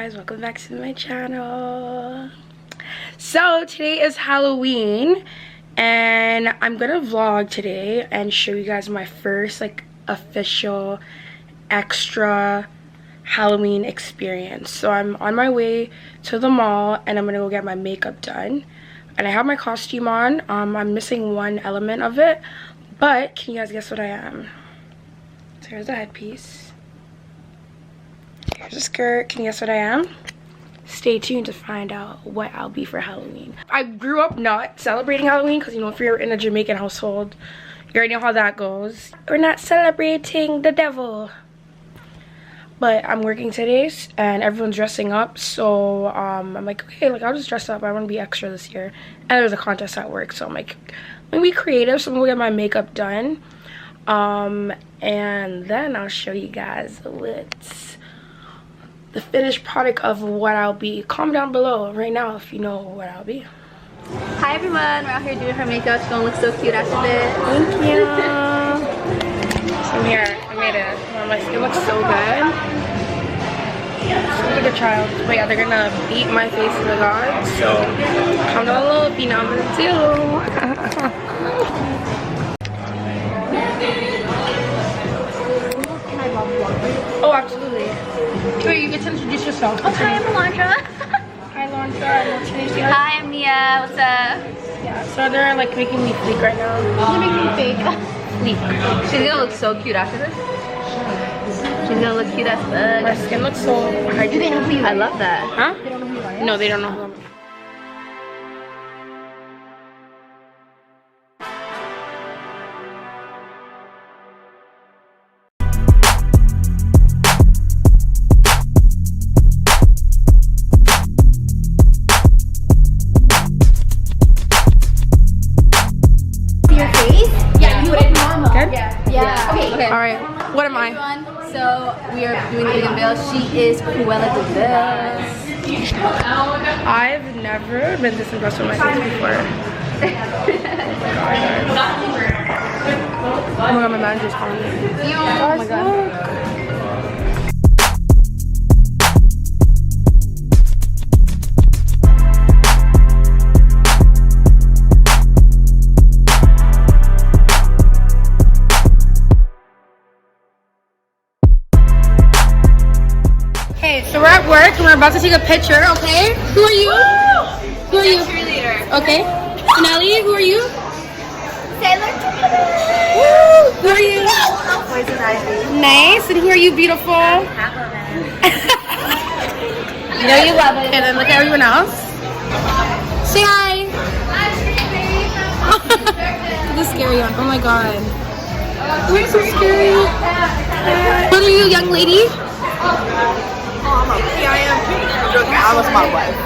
guys, welcome back to my channel. So today is Halloween and I'm gonna vlog today and show you guys my first like official extra Halloween experience. So I'm on my way to the mall and I'm gonna go get my makeup done, and I have my costume on. I'm missing one element of it, but can you guys guess what I am? So here's the headpiece, here's a skirt. Can you guess what I am? Stay tuned to find out what I'll be for Halloween. I grew up not celebrating Halloween because, you know, if you're in a Jamaican household, you already know how that goes. We're not celebrating the devil. But I'm working today and everyone's dressing up, so I'm like, okay, like I'll just dress up. I want to be extra this year. And there's a contest at work, so I'm like, let me be creative. So I'm gonna get my makeup done. And then I'll show you guys what's the finished product of what I'll be. Comment down below right now if you know what I'll be. Hi everyone, we're out here doing her makeup. She's gonna look so cute after this. Thank you. So I'm here. I made it. My skin looks so good. Look like a child. But yeah, they're gonna beat my face to the gods. So comment down below if you know what to do. Oh, absolutely. Wait, you get to introduce yourself. Oh, hi, I'm Alondra. Hi, Alondra. Hi, I'm Nia. What's up? Yeah, so they're like making me fleek right now. You're making me fake. Fleek. She's gonna look so cute after this. She's gonna look cute as fuck. My skin looks so hydrated. Do they know who you are? I love that. Huh? They don't know who you are? No, they don't know who I am. Alright, what am I? So we are doing the Vegan Veil. She is Cruella de Vil. I've never been this impressed with my face before. Oh my god, my manager's calling me. Oh my god. So we're at work and we're about to take a picture, okay? Who are you? Woo! Who are you? Cheerleader. Okay. And Ellie, who are you? Sailor. Woo! Who are you? Poison Ivy. Nice. And who are you, beautiful? You know you love it. And then look at everyone else. Say hi. This is scary one. Oh my god. You're so scary. What are you, young lady? Yeah, I am. I was my wife.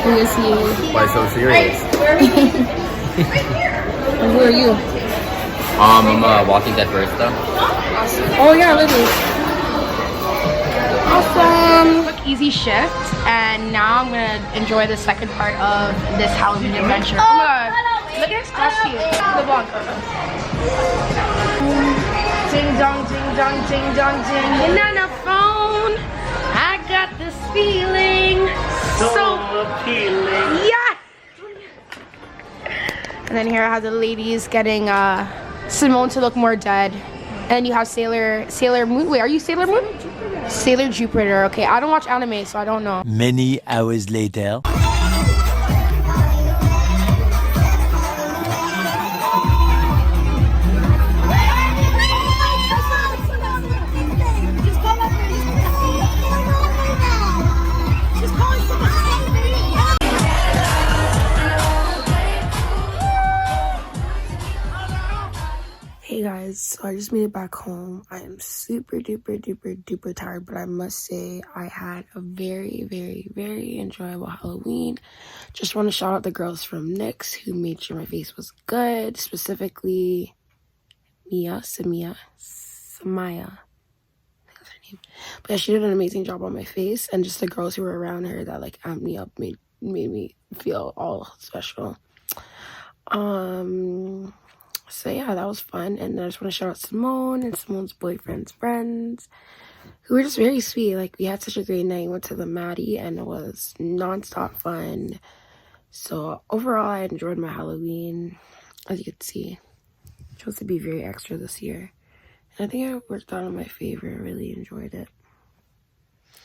Who is he? Why so serious? And who are you? I'm a Walking Dead barista. Oh yeah, literally. Awesome. Quick easy shift, and now I'm gonna enjoy the second part of this Halloween adventure. Oh my god. Look at this costume. The vlog. Ding dong, ding dong, ding dong, ding. You're not on a phone. I got this feeling so appealing. Yeah. And then here I have the ladies getting Simone to look more dead. And then you have Sailor Moon. Wait, are you Sailor Moon? Sailor Jupiter. Okay, I don't watch anime, so I don't know. Many hours later. Hey guys, so I just made it back home. I am super duper tired, but I must say I had a very enjoyable Halloween. Just want to shout out the girls from NYX who made sure my face was good, specifically Samaya. That's her name. But yeah, she did an amazing job on my face, and just the girls who were around her that like amped me up made me feel all special. So yeah, that was fun. And I just want to shout out Simone and Simone's boyfriend's friends who were just very sweet. Like, we had such a great night. Went to the Maddie, and it was non-stop fun. So overall, I enjoyed my Halloween. As you can see, I chose to be very extra this year. And I think I worked out in my favor. I really enjoyed it.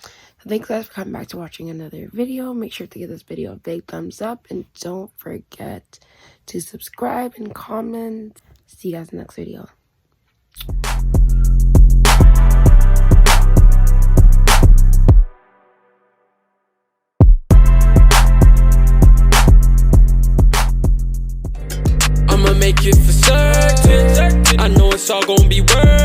So thanks guys for coming back to watching another video. Make sure to give this video a big thumbs up. And don't forget to subscribe and comment. See you guys in the next video. I'ma make it for certain. I know it's all gonna be worth